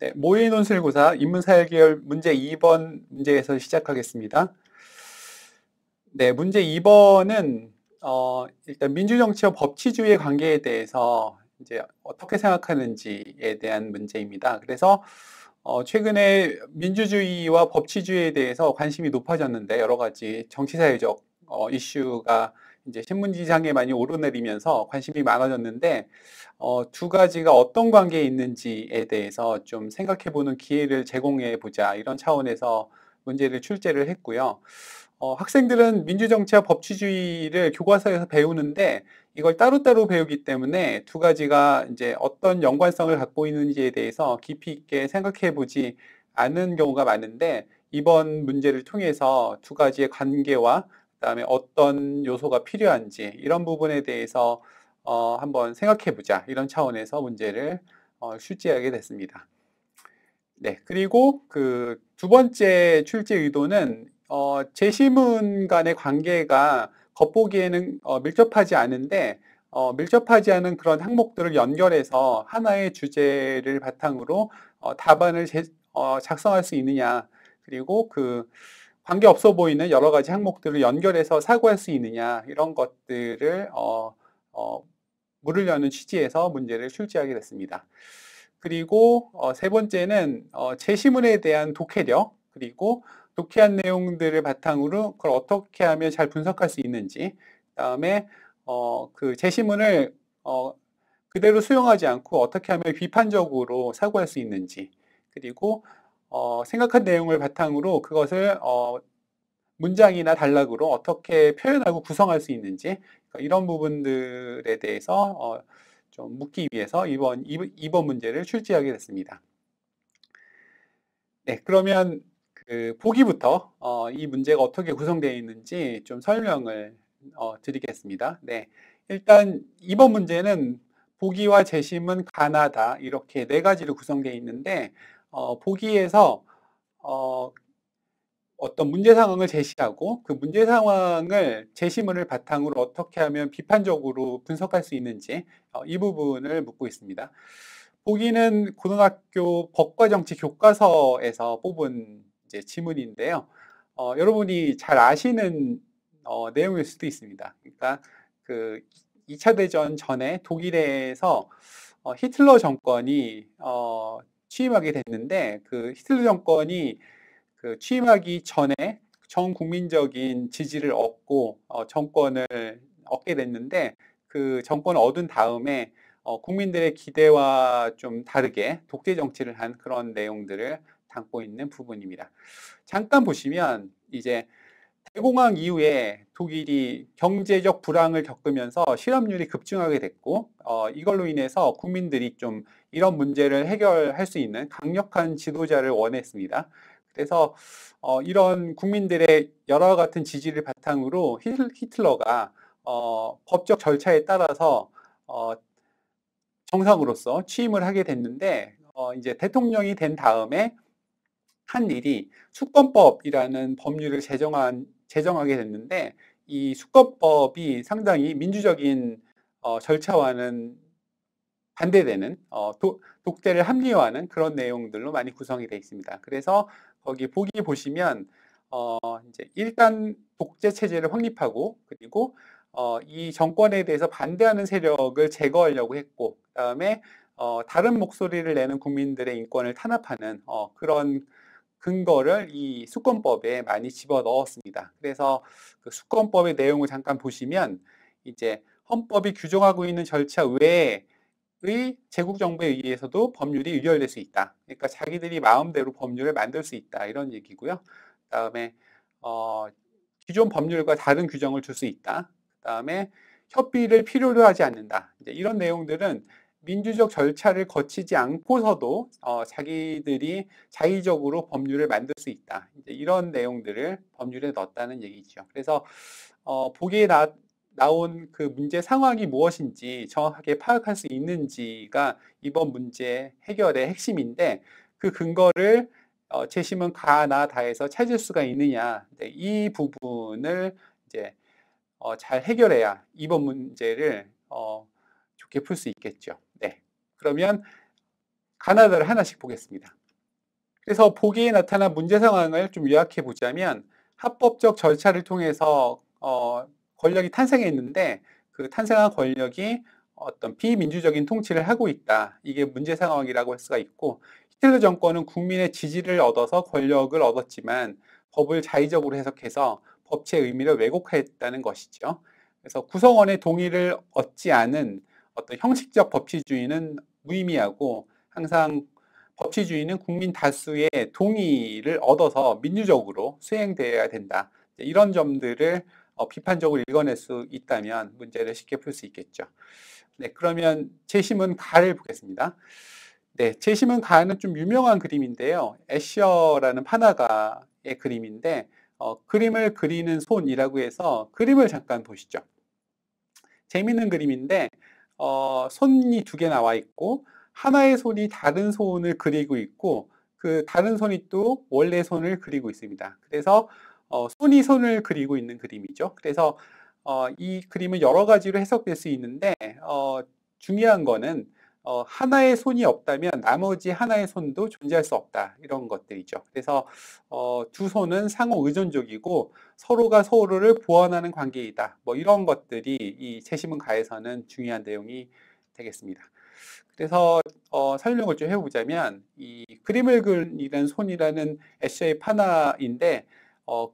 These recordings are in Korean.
네, 모의논술고사 인문사회계열 문제 2번 문제에서 시작하겠습니다. 네, 문제 2번은 일단 민주정치와 법치주의의 관계에 대해서 이제 어떻게 생각하는지에 대한 문제입니다. 그래서 최근에 민주주의와 법치주의에 대해서 관심이 높아졌는데 여러 가지 정치사회적 이슈가 이제 신문지상에 많이 오르내리면서 관심이 많아졌는데 두 가지가 어떤 관계에 있는지에 대해서 좀 생각해보는 기회를 제공해 보자 이런 차원에서 문제를 출제를 했고요. 학생들은 민주정치와 법치주의를 교과서에서 배우는데 이걸 따로따로 배우기 때문에 두 가지가 이제 어떤 연관성을 갖고 있는지에 대해서 깊이 있게 생각해 보지 않은 경우가 많은데 이번 문제를 통해서 두 가지의 관계와 그다음에 어떤 요소가 필요한지 이런 부분에 대해서 한번 생각해 보자 이런 차원에서 문제를 출제하게 됐습니다. 네, 그리고 그 두 번째 출제 의도는 제시문 간의 관계가 겉보기에는 밀접하지 않은데 밀접하지 않은 그런 항목들을 연결해서 하나의 주제를 바탕으로 답안을 작성할 수 있느냐, 그리고 그 관계 없어 보이는 여러 가지 항목들을 연결해서 사고할 수 있느냐 이런 것들을 물으려는 취지에서 문제를 출제하게 됐습니다. 그리고 세 번째는 제시문에 대한 독해력, 그리고 독해한 내용들을 바탕으로 그걸 어떻게 하면 잘 분석할 수 있는지, 그다음에 그 제시문을 그대로 수용하지 않고 어떻게 하면 비판적으로 사고할 수 있는지, 그리고 생각한 내용을 바탕으로 그것을 문장이나 단락으로 어떻게 표현하고 구성할 수 있는지 이런 부분들에 대해서 좀 묻기 위해서 이번 문제를 출제하게 됐습니다. 네, 그러면 그 보기부터 이 문제가 어떻게 구성되어 있는지 좀 설명을 드리겠습니다. 네, 일단 이번 문제는 보기와 재심은 가나다 이렇게 네 가지로 구성되어 있는데 보기에서 어떤 문제 상황을 제시하고 그 문제 상황을 제시문을 바탕으로 어떻게 하면 비판적으로 분석할 수 있는지 이 부분을 묻고 있습니다. 보기는 고등학교 법과 정치 교과서에서 뽑은 이제 지문인데요. 여러분이 잘 아시는 내용일 수도 있습니다. 그러니까 그 2차 대전 전에 독일에서 히틀러 정권이 취임하게 됐는데 그 히틀러 정권이 그 취임하기 전에 전 국민적인 지지를 얻고 정권을 얻게 됐는데 그 정권을 얻은 다음에 국민들의 기대와 좀 다르게 독재 정치를 한 그런 내용들을 담고 있는 부분입니다. 잠깐 보시면 이제 대공황 이후에 독일이 경제적 불황을 겪으면서 실업률이 급증하게 됐고 이걸로 인해서 국민들이 좀 이런 문제를 해결할 수 있는 강력한 지도자를 원했습니다. 그래서 이런 국민들의 여러 같은 지지를 바탕으로 히틀러가 법적 절차에 따라서 정상으로서 취임을 하게 됐는데 이제 대통령이 된 다음에 한 일이 수권법이라는 법률을 제정하게 됐는데 이 수권법이 상당히 민주적인 절차와는 반대되는 독재를 합리화하는 그런 내용들로 많이 구성이 되어 있습니다. 그래서 거기 보기 보시면 이제 일단 독재 체제를 확립하고 그리고 이 정권에 대해서 반대하는 세력을 제거하려고 했고 그다음에 다른 목소리를 내는 국민들의 인권을 탄압하는 그런 근거를 이 수권법에 많이 집어 넣었습니다. 그래서 그 수권법의 내용을 잠깐 보시면 이제 헌법이 규정하고 있는 절차 외에 제국 정부에 의해서도 법률이 의결될 수 있다. 그러니까 자기들이 마음대로 법률을 만들 수 있다. 이런 얘기고요. 그다음에 기존 법률과 다른 규정을 줄 수 있다. 그다음에 협의를 필요로 하지 않는다. 이제 이런 내용들은 민주적 절차를 거치지 않고서도 자기들이 자의적으로 법률을 만들 수 있다. 이제 이런 내용들을 법률에 넣었다는 얘기죠. 그래서 보기에 나온 그 문제 상황이 무엇인지 정확하게 파악할 수 있는지가 이번 문제 해결의 핵심인데 그 근거를 제시문 가나 다에서 찾을 수가 있느냐 이 부분을 이제 잘 해결해야 이번 문제를 좋게 풀 수 있겠죠. 네. 그러면 가나다를 하나씩 보겠습니다. 그래서 보기에 나타난 문제 상황을 좀 요약해 보자면, 합법적 절차를 통해서 권력이 탄생했는데 그 탄생한 권력이 어떤 비민주적인 통치를 하고 있다. 이게 문제 상황이라고 할 수가 있고, 히틀러 정권은 국민의 지지를 얻어서 권력을 얻었지만 법을 자의적으로 해석해서 법치의 의미를 왜곡했다는 것이죠. 그래서 구성원의 동의를 얻지 않은 어떤 형식적 법치주의는 무의미하고, 항상 법치주의는 국민 다수의 동의를 얻어서 민주적으로 수행되어야 된다. 이런 점들을 비판적으로 읽어낼 수 있다면 문제를 쉽게 풀 수 있겠죠. 네, 그러면 재심은 가를 보겠습니다. 네, 재심은 가는 좀 유명한 그림인데요. 애셔라는 판화가의 그림인데, 그림을 그리는 손이라고 해서 그림을 잠깐 보시죠. 재미있는 그림인데, 손이 두 개 나와 있고, 하나의 손이 다른 손을 그리고 있고, 그 다른 손이 또 원래 손을 그리고 있습니다. 그래서 손이 손을 그리고 있는 그림이죠. 그래서 이 그림은 여러 가지로 해석될 수 있는데, 중요한 거는 하나의 손이 없다면 나머지 하나의 손도 존재할 수 없다, 이런 것들이죠. 그래서 두 손은 상호 의존적이고 서로가 서로를 보완하는 관계이다, 뭐 이런 것들이 이 재심은 가에서는 중요한 내용이 되겠습니다. 그래서 설명을 좀 해보자면, 이 그림을 그리는 손이라는 에세이 판화인데,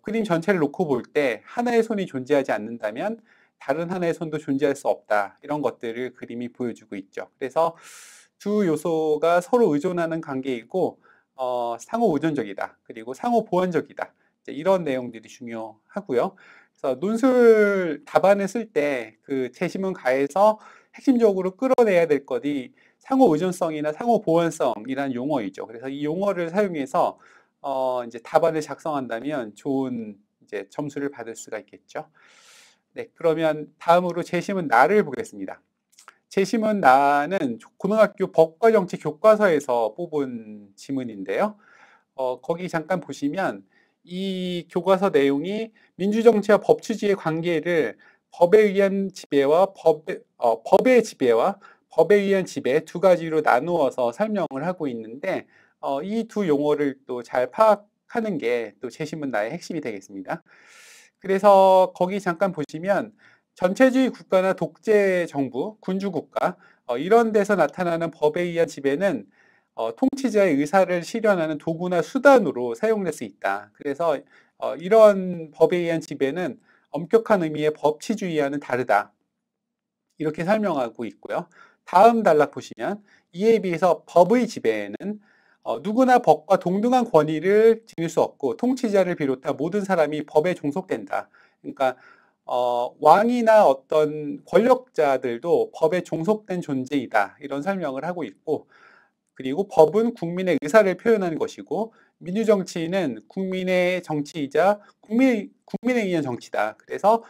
그림 전체를 놓고 볼 때 하나의 손이 존재하지 않는다면 다른 하나의 손도 존재할 수 없다, 이런 것들을 그림이 보여주고 있죠. 그래서 두 요소가 서로 의존하는 관계이고, 상호 의존적이다, 그리고 상호 보완적이다, 이런 내용들이 중요하고요. 그래서 논술 답안을 쓸 때 그 재심은 가에서 핵심적으로 끌어내야 될 것이 상호 의존성이나 상호 보완성이라는 용어이죠. 그래서 이 용어를 사용해서 이제 답안을 작성한다면 좋은 이제 점수를 받을 수가 있겠죠. 네, 그러면 다음으로 재심은 나를 보겠습니다. 재심은 나는 고등학교 법과 정치 교과서에서 뽑은 지문인데요. 거기 잠깐 보시면 이 교과서 내용이 민주정치와 법치주의의 관계를 법에 의한 지배와 법의 지배와 법에 의한 지배 두 가지로 나누어서 설명을 하고 있는데, 이 두 용어를 또 잘 파악하는 게 또 재심은 나의 핵심이 되겠습니다. 그래서 거기 잠깐 보시면 전체주의 국가나 독재 정부, 군주 국가, 이런 데서 나타나는 법에 의한 지배는 통치자의 의사를 실현하는 도구나 수단으로 사용될 수 있다. 그래서 이런 법에 의한 지배는 엄격한 의미의 법치주의와는 다르다, 이렇게 설명하고 있고요. 다음 단락 보시면 이에 비해서 법의 지배에는 누구나 법과 동등한 권위를 지닐 수 없고 통치자를 비롯한 모든 사람이 법에 종속된다. 그러니까 왕이나 어떤 권력자들도 법에 종속된 존재이다, 이런 설명을 하고 있고, 그리고 법은 국민의 의사를 표현하는 것이고 민주정치는 국민의 정치이자 국민에 의한 정치다. 그래서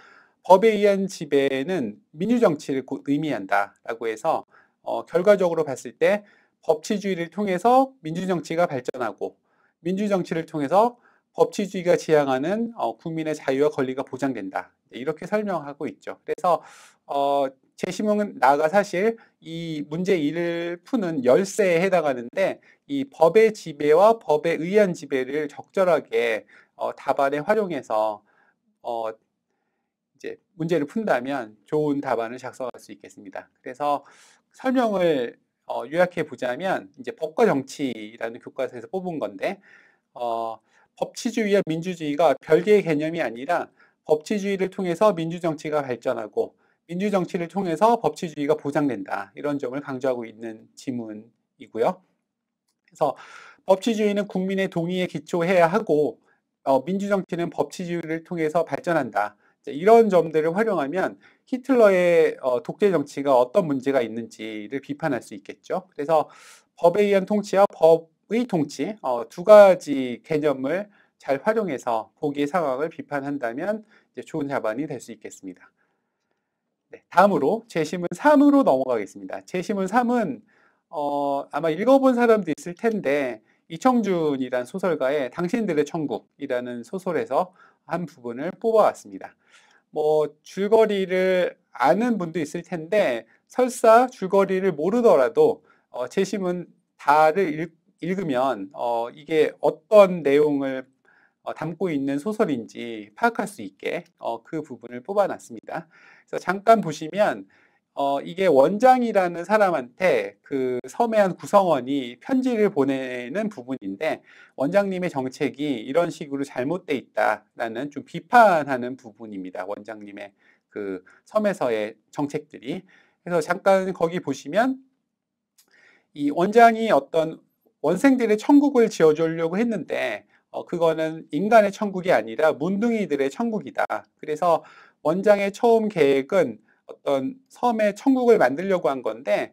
법에 의한 지배는 민주정치를 곧 의미한다라고 해서 결과적으로 봤을 때 법치주의를 통해서 민주정치가 발전하고, 민주정치를 통해서 법치주의가 지향하는 국민의 자유와 권리가 보장된다, 이렇게 설명하고 있죠. 그래서 재심은 나가 사실 이 문제 1을 푸는 열쇠에 해당하는데, 이 법의 지배와 법에 의한 지배를 적절하게 답안에 활용해서 이제 문제를 푼다면 좋은 답안을 작성할 수 있겠습니다. 그래서 설명을 요약해 보자면, 이제 법과 정치라는 교과서에서 뽑은 건데, 법치주의와 민주주의가 별개의 개념이 아니라 법치주의를 통해서 민주정치가 발전하고 민주정치를 통해서 법치주의가 보장된다, 이런 점을 강조하고 있는 지문이고요. 그래서 법치주의는 국민의 동의에 기초해야 하고 민주정치는 법치주의를 통해서 발전한다, 이런 점들을 활용하면 히틀러의 독재 정치가 어떤 문제가 있는지를 비판할 수 있겠죠. 그래서 법에 의한 통치와 법의 통치, 두 가지 개념을 잘 활용해서 보기의 상황을 비판한다면 이제 좋은 답안이 될 수 있겠습니다. 네, 다음으로 재심은 3으로 넘어가겠습니다. 재심은 3은 아마 읽어본 사람도 있을 텐데, 이청준이란 소설가의 당신들의 천국이라는 소설에서 한 부분을 뽑아왔습니다. 뭐 줄거리를 아는 분도 있을 텐데 설사 줄거리를 모르더라도 재심은 다를 읽으면 이게 어떤 내용을 담고 있는 소설인지 파악할 수 있게 그 부분을 뽑아놨습니다. 그래서 잠깐 보시면 이게 원장이라는 사람한테 그 섬의 구성원이 편지를 보내는 부분인데, 원장님의 정책이 이런 식으로 잘못돼 있다라는 좀 비판하는 부분입니다. 원장님의 그 섬에서의 정책들이. 그래서 잠깐 거기 보시면 이 원장이 어떤 원생들의 천국을 지어주려고 했는데 그거는 인간의 천국이 아니라 문둥이들의 천국이다. 그래서 원장의 처음 계획은 어떤 섬의 천국을 만들려고 한 건데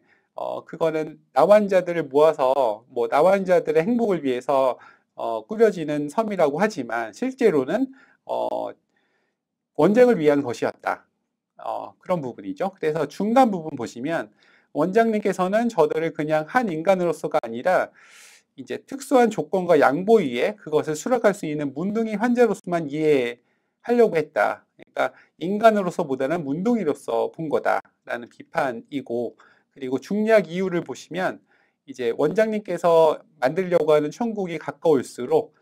그거는 나환자들을 모아서 뭐 나환자들의 행복을 위해서 꾸려지는 섬이라고 하지만 실제로는 원쟁을 위한 것이었다. 그런 부분이죠. 그래서 중간 부분 보시면 원장님께서는 저들을 그냥 한 인간으로서가 아니라 이제 특수한 조건과 양보위에 그것을 수락할 수 있는 문둥이 환자로서만 이해하려고 했다. 그러니까 인간으로서보다는 문둥이로서 본 거다라는 비판이고, 그리고 중략 이유를 보시면 이제 원장님께서 만들려고 하는 천국이 가까울수록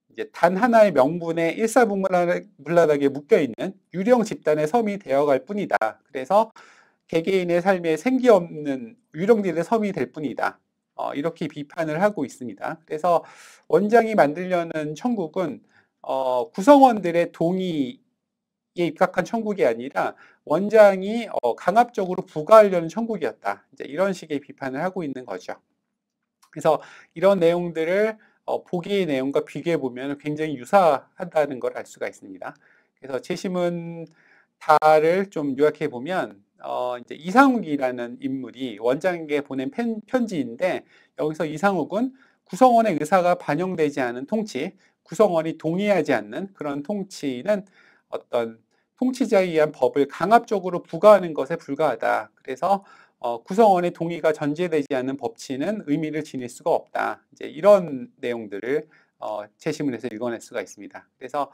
이제 단 하나의 명분에 일사분란하게 묶여있는 유령 집단의 섬이 되어갈 뿐이다. 그래서 개개인의 삶에 생기 없는 유령들의 섬이 될 뿐이다. 이렇게 비판을 하고 있습니다. 그래서 원장이 만들려는 천국은 구성원들의 동의에 입각한 천국이 아니라 원장이 강압적으로 부과하려는 천국이었다. 이제 이런 식의 비판을 하고 있는 거죠. 그래서 이런 내용들을 보기의 내용과 비교해 보면 굉장히 유사하다는 걸 알 수가 있습니다. 그래서 재심은 다를 좀 요약해 보면 이제 이상욱이라는 인물이 원장에게 보낸 편지인데, 여기서 이상욱은 구성원의 의사가 반영되지 않은 통치, 구성원이 동의하지 않는 그런 통치는 어떤 통치자에 의한 법을 강압적으로 부과하는 것에 불과하다. 그래서 구성원의 동의가 전제되지 않는 법치는 의미를 지닐 수가 없다. 이제 이런 내용들을 재심문에서 읽어낼 수가 있습니다. 그래서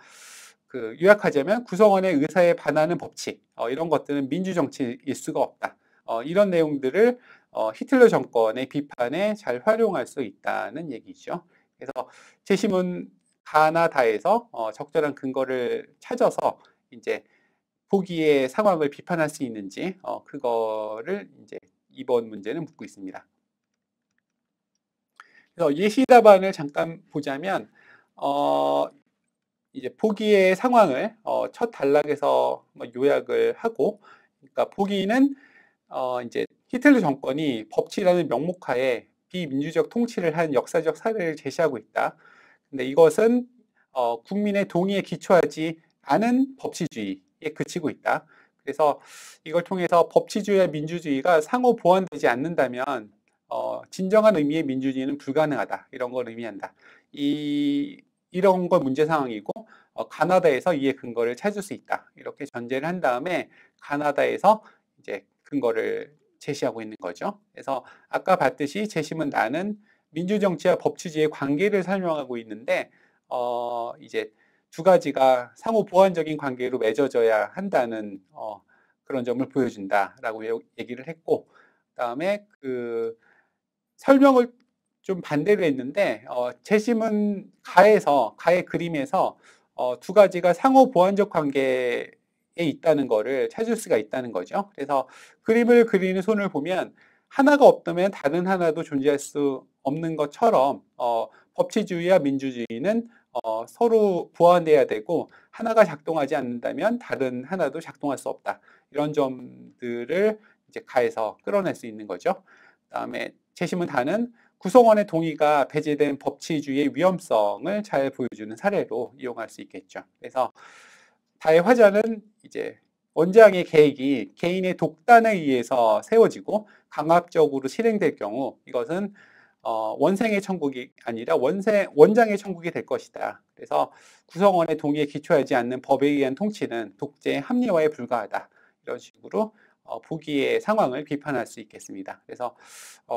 그 요약하자면 구성원의 의사에 반하는 법칙, 이런 것들은 민주정치일 수가 없다. 이런 내용들을 히틀러 정권의 비판에 잘 활용할 수 있다는 얘기죠. 그래서 재심은 가나다에서 적절한 근거를 찾아서 이제 보기의 상황을 비판할 수 있는지 그거를 이제 이번 문제는 묻고 있습니다. 그래서 예시 답안을 잠깐 보자면 이제 보기의 상황을 첫 단락에서 요약을 하고, 그러니까 보기는 이제 히틀러 정권이 법치라는 명목하에 비민주적 통치를 한 역사적 사례를 제시하고 있다. 근데 이것은 국민의 동의에 기초하지 않은 법치주의에 그치고 있다. 그래서 이걸 통해서 법치주의와 민주주의가 상호 보완되지 않는다면 진정한 의미의 민주주의는 불가능하다. 이런 걸 의미한다. 이런 건 문제 상황이고, 가나다에서 이의 근거를 찾을 수 있다. 이렇게 전제를 한 다음에 가나다에서 이제 근거를 제시하고 있는 거죠. 그래서 아까 봤듯이 재심은 나는 민주정치와 법치주의의 관계를 설명하고 있는데 이제 두 가지가 상호 보완적인 관계로 맺어져야 한다는 그런 점을 보여준다라고 얘기를 했고, 그다음에 그 설명을 좀 반대로 했는데 재심은 가의 그림에서 두 가지가 상호 보완적 관계에 있다는 거를 찾을 수가 있다는 거죠. 그래서 그림을 그리는 손을 보면 하나가 없다면 다른 하나도 존재할 수 없는 것처럼 법치주의와 민주주의는 서로 보완돼야 되고, 하나가 작동하지 않는다면 다른 하나도 작동할 수 없다. 이런 점들을 이제 가에서 끌어낼 수 있는 거죠. 그다음에 재심은 다는 구성원의 동의가 배제된 법치주의의 위험성을 잘 보여주는 사례로 이용할 수 있겠죠. 그래서 다의 화자는 이제 원장의 계획이 개인의 독단에 의해서 세워지고 강압적으로 실행될 경우 이것은 원생의 천국이 아니라 원장의 천국이 될 것이다. 그래서 구성원의 동의에 기초하지 않는 법에 의한 통치는 독재의 합리화에 불과하다. 이런 식으로 보기의 상황을 비판할 수 있겠습니다. 그래서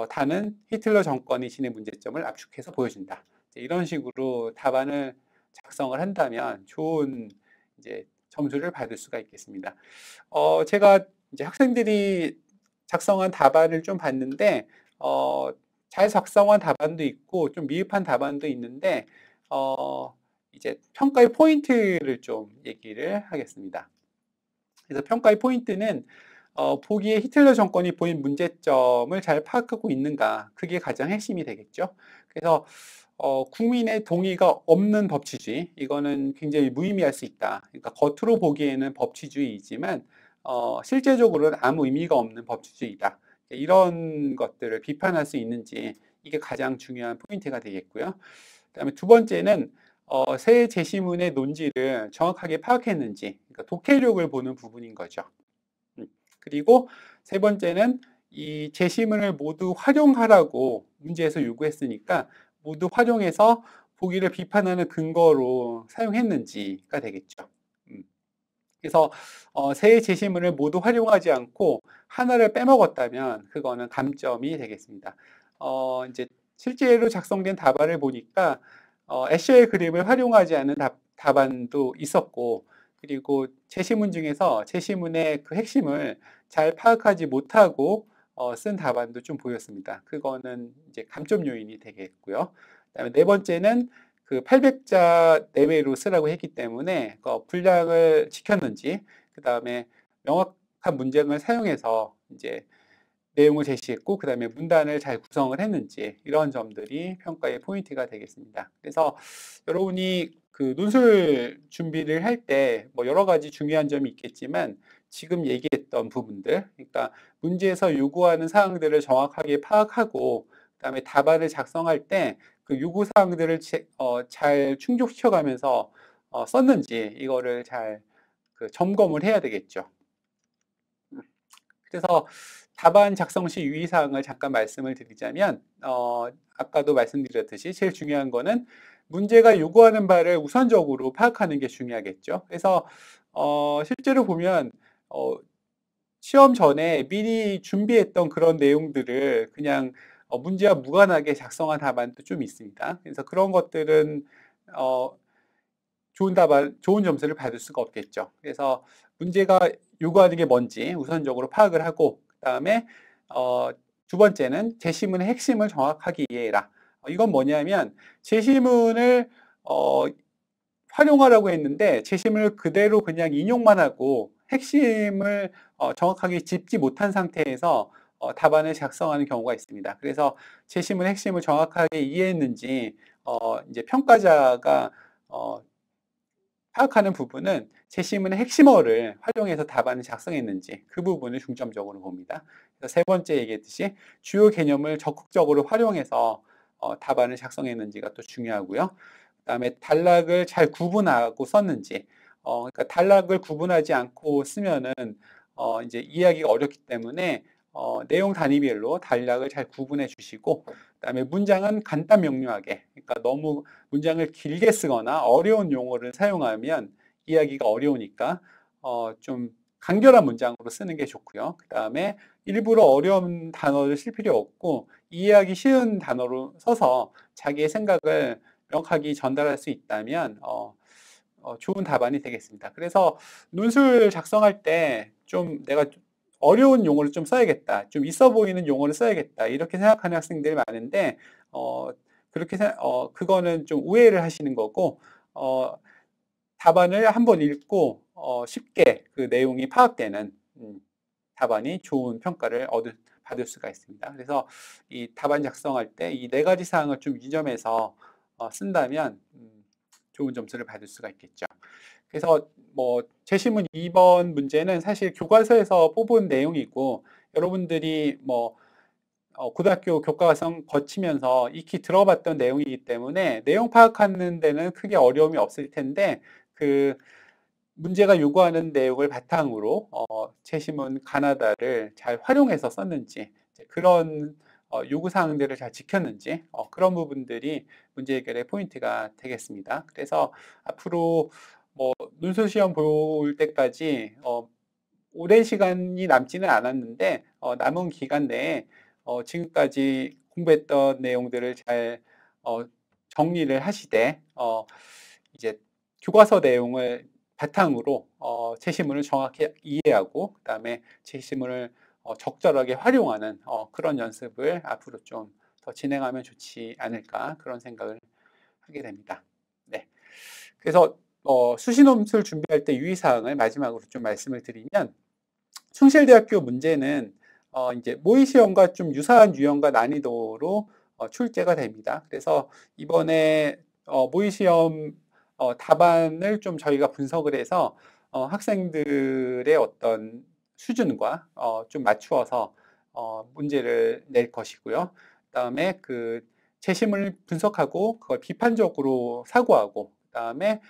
다는 히틀러 정권이 지닌 문제점을 압축해서 보여준다. 이런 식으로 답안을 작성을 한다면 좋은 이제 점수를 받을 수가 있겠습니다. 제가 이제 학생들이 작성한 답안을 좀 봤는데 잘 작성한 답안도 있고 좀 미흡한 답안도 있는데 이제 평가의 포인트를 좀 얘기를 하겠습니다. 그래서 평가의 포인트는 보기에 히틀러 정권이 보인 문제점을 잘 파악하고 있는가, 그게 가장 핵심이 되겠죠. 그래서 국민의 동의가 없는 법치주의, 이거는 굉장히 무의미할 수 있다. 그러니까 겉으로 보기에는 법치주의이지만 실제적으로는 아무 의미가 없는 법치주의다. 이런 것들을 비판할 수 있는지, 이게 가장 중요한 포인트가 되겠고요. 그다음에 두 번째는 새 제시문의 논지를 정확하게 파악했는지, 그러니까 독해력을 보는 부분인 거죠. 그리고 세 번째는 이 제시문을 모두 활용하라고 문제에서 요구했으니까 모두 활용해서 보기를 비판하는 근거로 사용했는지가 되겠죠. 그래서 세 제시문을 모두 활용하지 않고 하나를 빼먹었다면 그거는 감점이 되겠습니다. 이제 실제로 작성된 답안을 보니까 애셔의 그림을 활용하지 않은 답안도 있었고, 그리고 제시문 중에서 제시문의 그 핵심을 잘 파악하지 못하고 쓴 답안도 좀 보였습니다. 그거는 이제 감점 요인이 되겠고요. 그다음에 네 번째는 그 800자 내외로 쓰라고 했기 때문에 분량을 지켰는지, 그다음에 명확한 문장을 사용해서 이제 내용을 제시했고, 그다음에 문단을 잘 구성을 했는지, 이런 점들이 평가의 포인트가 되겠습니다. 그래서 여러분이 그 논술 준비를 할 때 뭐 여러 가지 중요한 점이 있겠지만 지금 얘기했던 부분들, 그러니까 문제에서 요구하는 사항들을 정확하게 파악하고 그다음에 답안을 작성할 때 그 요구 사항들을 잘 충족시켜 가면서 썼는지, 이거를 잘 그 점검을 해야 되겠죠. 그래서 답안 작성 시 유의사항을 잠깐 말씀을 드리자면, 아까도 말씀드렸듯이 제일 중요한 거는 문제가 요구하는 바를 우선적으로 파악하는 게 중요하겠죠. 그래서 실제로 보면 시험 전에 미리 준비했던 그런 내용들을 그냥 문제와 무관하게 작성한 답안도 좀 있습니다. 그래서 그런 것들은 좋은 점수를 받을 수가 없겠죠. 그래서 문제가 요구하는 게 뭔지 우선적으로 파악을 하고, 그다음에 두 번째는 제시문의 핵심을 정확하게 이해해라. 이건 뭐냐면 제시문을 활용하라고 했는데 제시문을 그대로 그냥 인용만 하고 핵심을 정확하게 짚지 못한 상태에서 답안을 작성하는 경우가 있습니다. 그래서 제시문 핵심을 정확하게 이해했는지 이제 평가자가 파악하는 부분은 제시문의 핵심어를 활용해서 답안을 작성했는지, 그 부분을 중점적으로 봅니다. 그래서 세 번째 얘기했듯이 주요 개념을 적극적으로 활용해서 답안을 작성했는지가 또 중요하고요. 그다음에 단락을 잘 구분하고 썼는지, 그러니까 단락을 구분하지 않고 쓰면은 이제 이해하기가 어렵기 때문에 내용 단위별로 단락을 잘 구분해 주시고, 그다음에 문장은 간단 명료하게, 그러니까 너무 문장을 길게 쓰거나 어려운 용어를 사용하면 이해하기가 어려우니까 좀 간결한 문장으로 쓰는 게 좋고요. 그다음에 일부러 어려운 단어를 쓸 필요 없고 이해하기 쉬운 단어로 써서 자기의 생각을 명확하게 전달할 수 있다면 좋은 답안이 되겠습니다. 그래서 논술 작성할 때 좀 내가 어려운 용어를 좀 써야겠다, 좀 있어 보이는 용어를 써야겠다, 이렇게 생각하는 학생들이 많은데 그거는 좀 오해를 하시는 거고, 답안을 한번 읽고 쉽게 그 내용이 파악되는 답안이 좋은 평가를 받을 수가 있습니다. 그래서 이 답안 작성할 때 이 네 가지 사항을 좀 유념해서 쓴다면 좋은 점수를 받을 수가 있겠죠. 그래서 뭐 제시문 2번 문제는 사실 교과서에서 뽑은 내용이고, 여러분들이 뭐 고등학교 교과과정 거치면서 익히 들어봤던 내용이기 때문에 내용 파악하는 데는 크게 어려움이 없을 텐데, 그 문제가 요구하는 내용을 바탕으로 제시문 가나다를 잘 활용해서 썼는지, 그런 요구 사항들을 잘 지켰는지, 그런 부분들이 문제 해결의 포인트가 되겠습니다. 그래서 앞으로 뭐 논술 시험 볼 때까지 오랜 시간이 남지는 않았는데 남은 기간 내에 지금까지 공부했던 내용들을 잘 정리를 하시되 이제 교과서 내용을 바탕으로 제시문을 정확히 이해하고 그다음에 제시문을 적절하게 활용하는 그런 연습을 앞으로 좀 더 진행하면 좋지 않을까 그런 생각을 하게 됩니다. 네. 그래서 수시 논술 준비할 때 유의사항을 마지막으로 좀 말씀을 드리면 숭실대학교 문제는 이제 모의 시험과 좀 유사한 유형과 난이도로 출제가 됩니다. 그래서 이번에 모의 시험 답안을 좀 저희가 분석을 해서 학생들의 어떤 수준과 좀 맞추어서 문제를 낼 것이고요. 그다음에 그 재심을 분석하고 그걸 비판적으로 사고하고 그다음에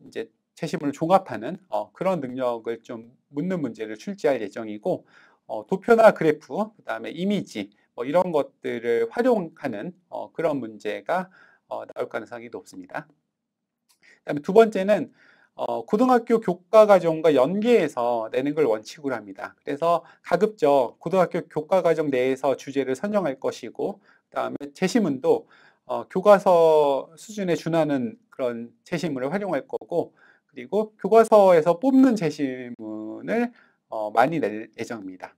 이제 재심을 종합하는 그런 능력을 좀 묻는 문제를 출제할 예정이고 도표나 그래프, 그다음에 이미지 뭐 이런 것들을 활용하는 그런 문제가 나올 가능성이 높습니다. 그다음에 두 번째는 고등학교 교과과정과 연계해서 내는 걸 원칙으로 합니다. 그래서 가급적 고등학교 교과과정 내에서 주제를 선정할 것이고, 그다음에 제시문도 교과서 수준에 준하는 그런 제시문을 활용할 거고, 그리고 교과서에서 뽑는 제시문을 많이 낼 예정입니다.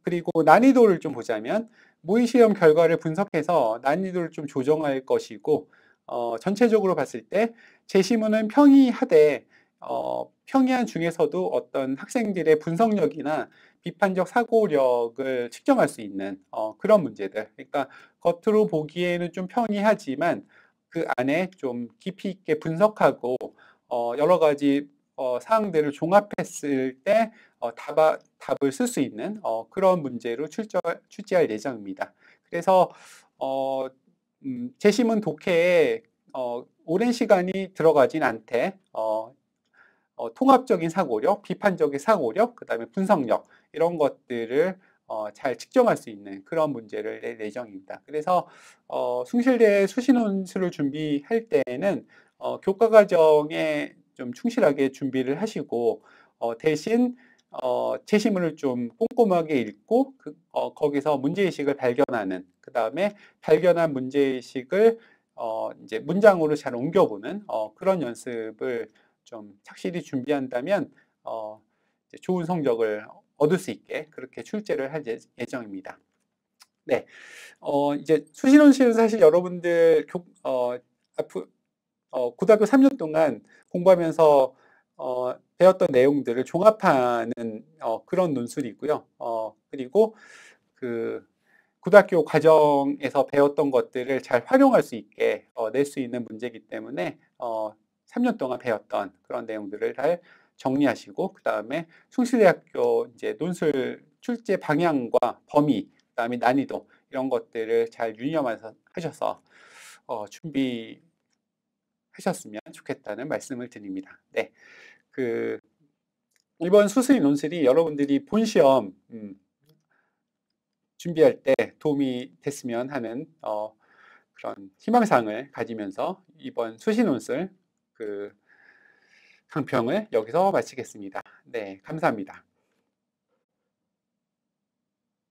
그리고 난이도를 좀 보자면 모의시험 결과를 분석해서 난이도를 좀 조정할 것이고, 전체적으로 봤을 때 제시문은 평이하되 평이한 중에서도 어떤 학생들의 분석력이나 비판적 사고력을 측정할 수 있는 그런 문제들. 그러니까 겉으로 보기에는 좀 평이하지만 그 안에 좀 깊이 있게 분석하고 여러 가지 사항들을 종합했을 때 답을 쓸 수 있는 그런 문제로 출제할 예정입니다. 그래서 재심은 독해에 오랜 시간이 들어가진 않되 통합적인 사고력, 비판적인 사고력, 그다음에 분석력 이런 것들을 잘 측정할 수 있는 그런 문제를 낼 예정입니다. 그래서 숭실대 수시논술을 준비할 때에는 교과 과정에 좀 충실하게 준비를 하시고 대신 제시문을 좀 꼼꼼하게 읽고 거기서 문제의식을 발견하는 그다음에 발견한 문제의식을 이제 문장으로 잘 옮겨보는 그런 연습을 좀 착실히 준비한다면 이제 좋은 성적을 얻을 수 있게 그렇게 출제를 할 예정입니다. 네, 이제 수시논술은 사실 여러분들 고등학교 3년 동안 공부하면서 배웠던 내용들을 종합하는 그런 논술이고요. 그리고 그 고등학교 과정에서 배웠던 것들을 잘 활용할 수 있게 낼 수 있는 문제이기 때문에 3년 동안 배웠던 그런 내용들을 잘 정리하시고 그다음에 숭실대학교 이제 논술 출제 방향과 범위, 그다음에 난이도 이런 것들을 잘 유념하셔서 준비하셨으면 좋겠다는 말씀을 드립니다. 네, 그 이번 수시 논술이 여러분들이 본 시험 준비할 때 도움이 됐으면 하는 그런 희망사항을 가지면서 이번 수시 논술 그 강평을 여기서 마치겠습니다. 네, 감사합니다.